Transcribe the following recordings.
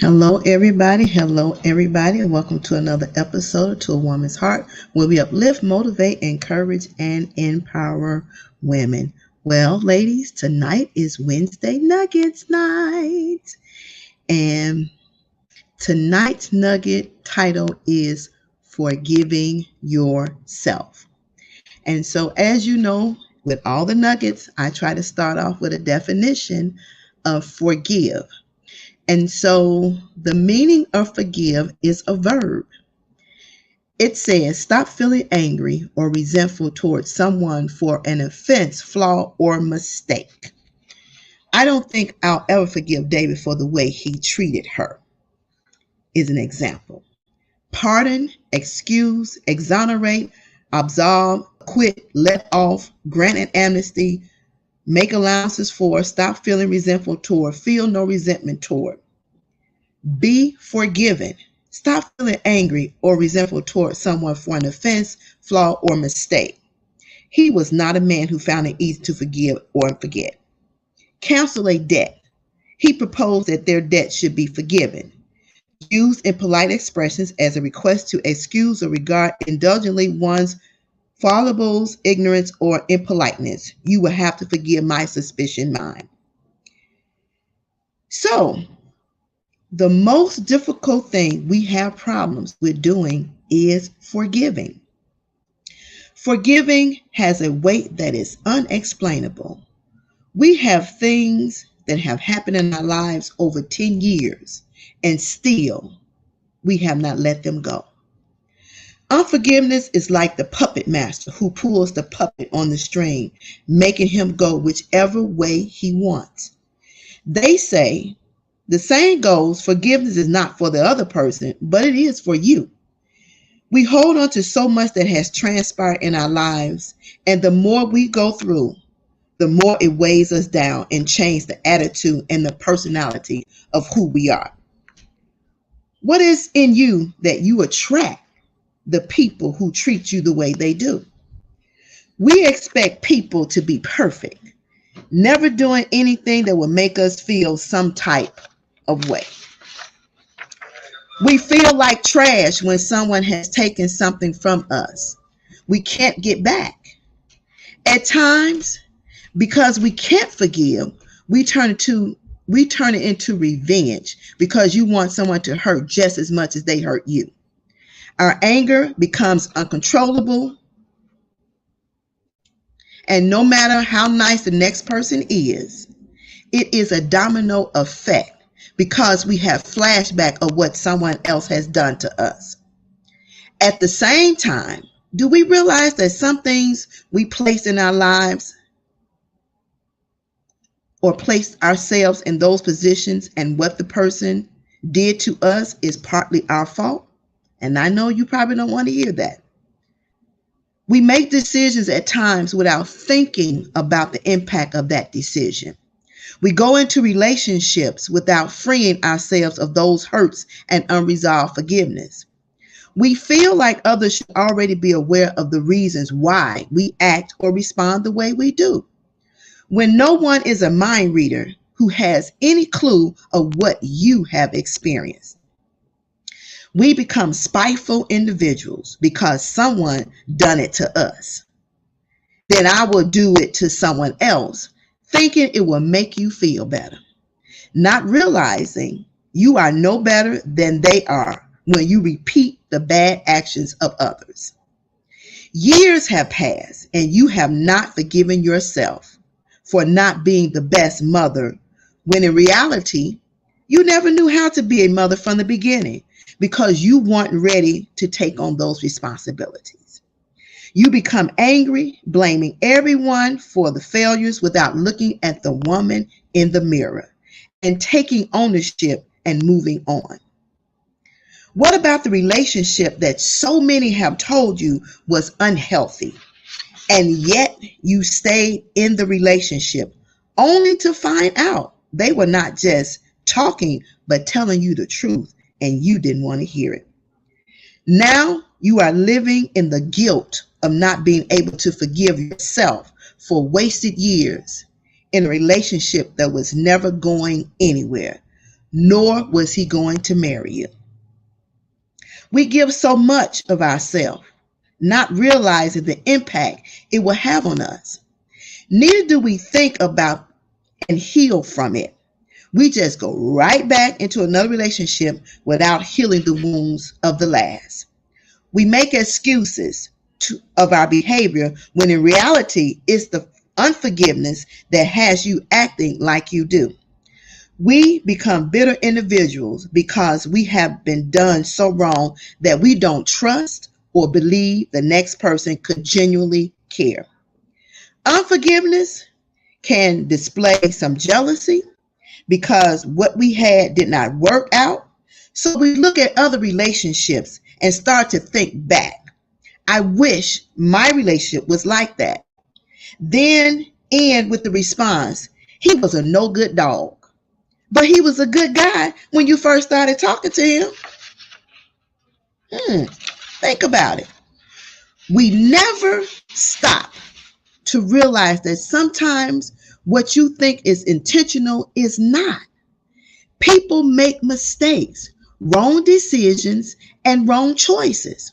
Hello, everybody. Hello, everybody. Welcome to another episode of To a Woman's Heart, where we uplift, motivate, encourage, and empower women. Well, ladies, tonight is Wednesday Nuggets night. And tonight's nugget title is Forgiving Yourself. And so, as you know, with all the nuggets, I try to start off with a definition of forgive. And so the meaning of forgive is a verb. It says, stop feeling angry or resentful towards someone for an offense, flaw, or mistake. I don't think I'll ever forgive David for the way he treated her, is an example. Pardon, excuse, exonerate, absolve, quit, let off, grant an amnesty, make allowances for, stop feeling resentful toward, feel no resentment toward. Be forgiven. Stop feeling angry or resentful toward someone for an offense, flaw, or mistake. He was not a man who found it easy to forgive or forget. Cancel a debt. He proposed that their debt should be forgiven. Used in polite expressions as a request to excuse or regard indulgently one's foibles, ignorance, or impoliteness. You will have to forgive my suspicion mine. So, the most difficult thing we have problems with doing is forgiving. Forgiving has a weight that is unexplainable. We have things that have happened in our lives over 10 years, and still we have not let them go. Unforgiveness is like the puppet master who pulls the puppet on the string, making him go whichever way he wants. They say, the saying goes, forgiveness is not for the other person, but it is for you. We hold on to so much that has transpired in our lives, and the more we go through, the more it weighs us down and changes the attitude and the personality of who we are. What is in you that you attract the people who treat you the way they do? We expect people to be perfect, never doing anything that will make us feel some type of way. We feel like trash when someone has taken something from us. We can't get back. At times, because we can't forgive, we turn it into revenge because you want someone to hurt just as much as they hurt you. Our anger becomes uncontrollable, and no matter how nice the next person is, it is a domino effect because we have flashback of what someone else has done to us. At the same time, do we realize that some things we place in our lives or place ourselves in those positions and what the person did to us is partly our fault? And I know you probably don't want to hear that. We make decisions at times without thinking about the impact of that decision. We go into relationships without freeing ourselves of those hurts and unresolved forgiveness. We feel like others should already be aware of the reasons why we act or respond the way we do, when no one is a mind reader who has any clue of what you have experienced. We become spiteful individuals because someone done it to us. Then I will do it to someone else, thinking it will make you feel better, not realizing you are no better than they are when you repeat the bad actions of others. Years have passed and you have not forgiven yourself for not being the best mother, when in reality, you never knew how to be a mother from the beginning because you weren't ready to take on those responsibilities. You become angry, blaming everyone for the failures without looking at the woman in the mirror and taking ownership and moving on. What about the relationship that so many have told you was unhealthy, and yet you stayed in the relationship only to find out they were not just talking but telling you the truth and you didn't want to hear it? Now you are living in the guilt of not being able to forgive yourself for wasted years in a relationship that was never going anywhere, nor was he going to marry you. We give so much of ourselves, not realizing the impact it will have on us. Neither do we think about and heal from it. We just go right back into another relationship without healing the wounds of the last. We make excuses of our behavior when in reality it's the unforgiveness that has you acting like you do. We become bitter individuals because we have been done so wrong that we don't trust or believe the next person could genuinely care. Unforgiveness can display some jealousy because what we had did not work out. So we look at other relationships and start to think back. I wish my relationship was like that. Then end with the response, he was a no good dog. But he was a good guy when you first started talking to him. Think about it. We never stop to realize that sometimes what you think is intentional is not. People make mistakes, wrong decisions, and wrong choices.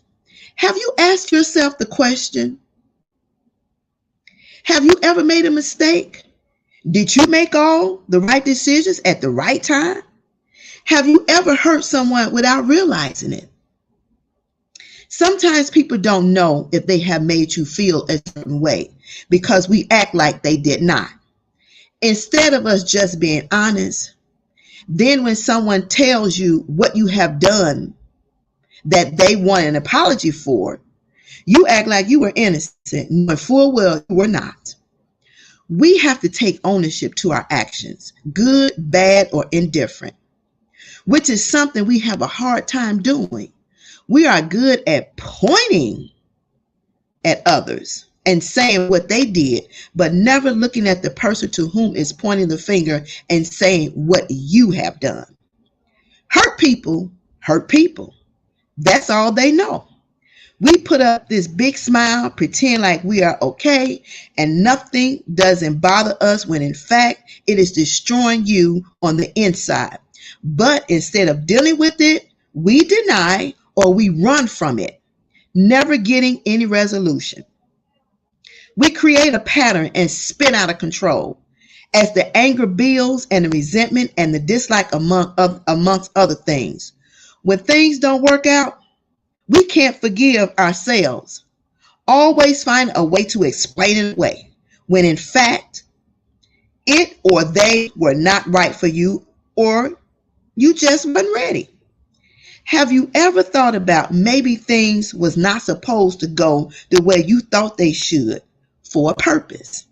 Have you asked yourself the question, have you ever made a mistake? Did you make all the right decisions at the right time? Have you ever hurt someone without realizing it? Sometimes people don't know if they have made you feel a certain way because we act like they did not. Instead of us just being honest, then when someone tells you what you have done that they want an apology for, you act like you were innocent, knowing full well you were not. We have to take ownership to our actions, good, bad, or indifferent, which is something we have a hard time doing. We are good at pointing at others and saying what they did, but never looking at the person to whom is pointing the finger and saying what you have done. Hurt people hurt people. That's all they know. We put up this big smile, pretend like we are okay, and nothing doesn't bother us when in fact it is destroying you on the inside. But instead of dealing with it, we deny or we run from it, never getting any resolution. We create a pattern and spin out of control as the anger builds and the resentment and the dislike amongst other things. When things don't work out, we can't forgive ourselves. Always find a way to explain it away when in fact it or they were not right for you or you just weren't ready. Have you ever thought about maybe things was not supposed to go the way you thought they should for a purpose?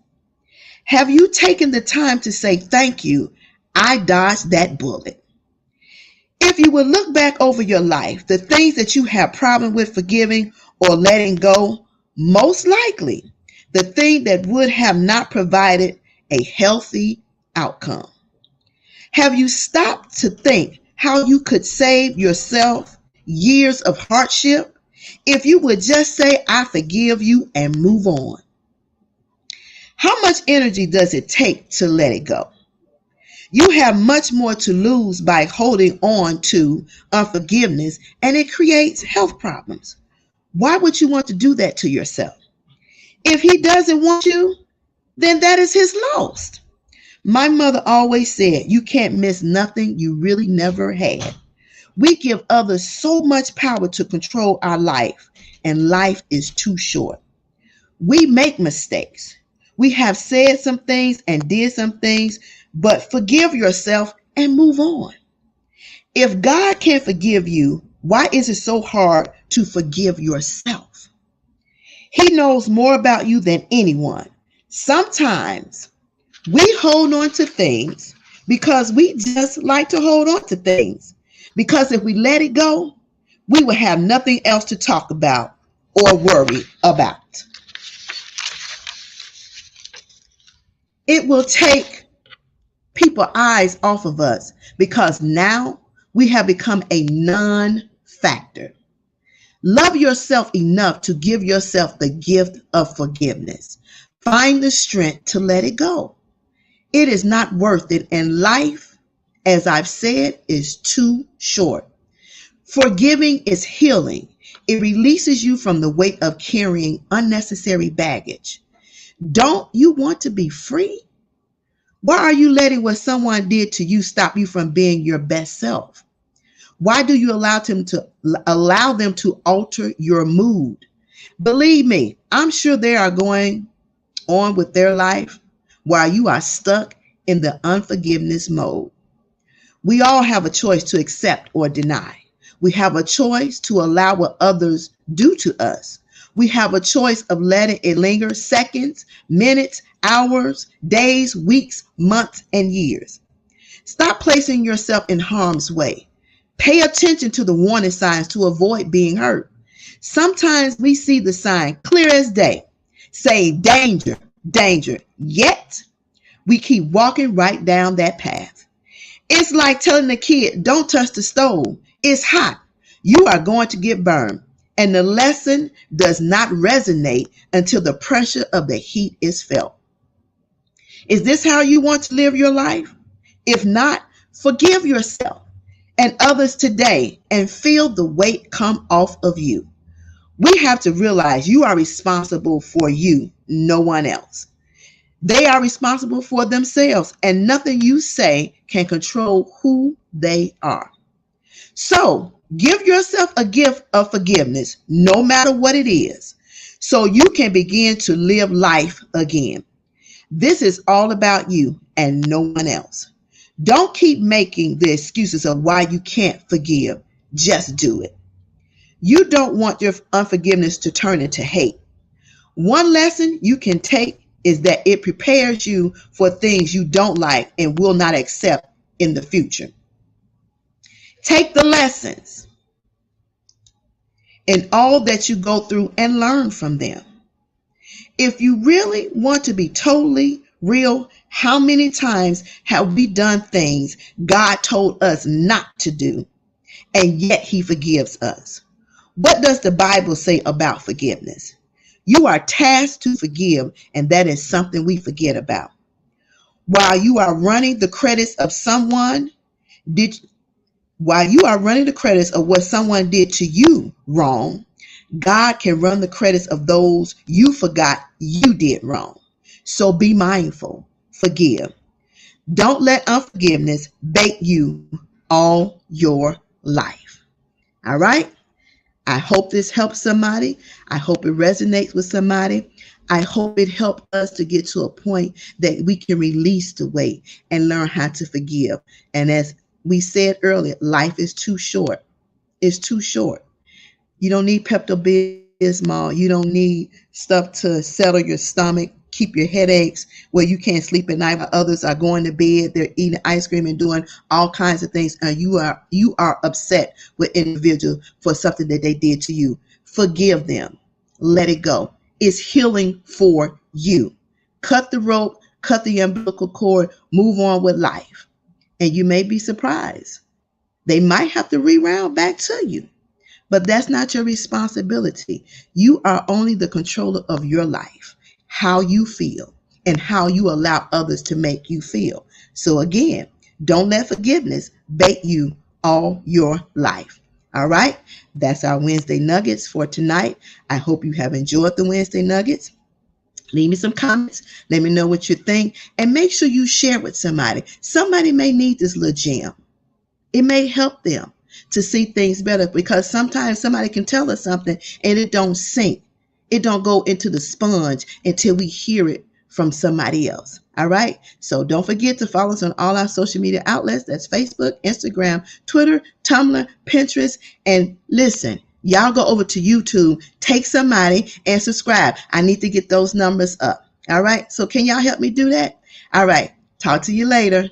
Have you taken the time to say thank you? I dodged that bullet. If you would look back over your life, the things that you have problem with forgiving or letting go, most likely the thing that would have not provided a healthy outcome. Have you stopped to think how you could save yourself years of hardship if you would just say, I forgive you and move on? How much energy does it take to let it go? You have much more to lose by holding on to unforgiveness, and it creates health problems. Why would you want to do that to yourself? If he doesn't want you, then that is his loss. My mother always said, you can't miss nothing you really never had. We give others so much power to control our life, and life is too short. We make mistakes. We have said some things and did some things, but forgive yourself and move on. If God can forgive you, why is it so hard to forgive yourself? He knows more about you than anyone. Sometimes we hold on to things because we just like to hold on to things. Because if we let it go, we will have nothing else to talk about or worry about. It will take people's eyes off of us because now we have become a non-factor. Love yourself enough to give yourself the gift of forgiveness. Find the strength to let it go. It is not worth it, and life, as I've said, is too short. Forgiving is healing. It releases you from the weight of carrying unnecessary baggage. Don't you want to be free? Why are you letting what someone did to you stop you from being your best self? Why do you allow them to alter your mood? Believe me, I'm sure they are going on with their life while you are stuck in the unforgiveness mode. We all have a choice to accept or deny. We have a choice to allow what others do to us. We have a choice of letting it linger seconds, minutes, hours, days, weeks, months, and years. Stop placing yourself in harm's way. Pay attention to the warning signs to avoid being hurt. Sometimes we see the sign clear as day, saying danger, danger, yet we keep walking right down that path. It's like telling the kid, don't touch the stove. It's hot. You are going to get burned. And the lesson does not resonate until the pressure of the heat is felt. Is this how you want to live your life? If not, forgive yourself and others today and feel the weight come off of you. We have to realize you are responsible for you, no one else. They are responsible for themselves, and nothing you say can control who they are. So give yourself a gift of forgiveness, no matter what it is, so you can begin to live life again. This is all about you and no one else. Don't keep making the excuses of why you can't forgive. Just do it. You don't want your unforgiveness to turn into hate. One lesson you can take is that it prepares you for things you don't like and will not accept in the future. Take the lessons in all that you go through and learn from them. If you really want to be totally real, how many times have we done things God told us not to do, and yet He forgives us? What does the Bible say about forgiveness? You are tasked to forgive, and that is something we forget about. While you are running the credits of what someone did to you wrong, God can run the credits of those you forgot you did wrong. So be mindful. Forgive. Don't let unforgiveness bait you all your life. All right? I hope this helps somebody. I hope it resonates with somebody. I hope it helps us to get to a point that we can release the weight and learn how to forgive. And as we said earlier, life is too short. It's too short. You don't need Pepto-Bismol. You don't need stuff to settle your stomach, keep your headaches where you can't sleep at night while others are going to bed. They're eating ice cream and doing all kinds of things. And you are upset with individuals for something that they did to you. Forgive them. Let it go. It's healing for you. Cut the rope, cut the umbilical cord, move on with life. And you may be surprised. They might have to reroute back to you. But that's not your responsibility. You are only the controller of your life, how you feel, and how you allow others to make you feel. So again, don't let forgiveness bait you all your life. All right, that's our Wednesday Nuggets for tonight. I hope you have enjoyed the Wednesday Nuggets. Leave me some comments. Let me know what you think. And make sure you share with somebody. Somebody may need this little gem. It may help them to see things better, because sometimes somebody can tell us something and it don't sink. It don't go into the sponge until we hear it from somebody else. All right. So don't forget to follow us on all our social media outlets. That's Facebook, Instagram, Twitter, Tumblr, Pinterest. And listen, y'all go over to YouTube, take somebody and subscribe. I need to get those numbers up. All right. So can y'all help me do that? All right. Talk to you later.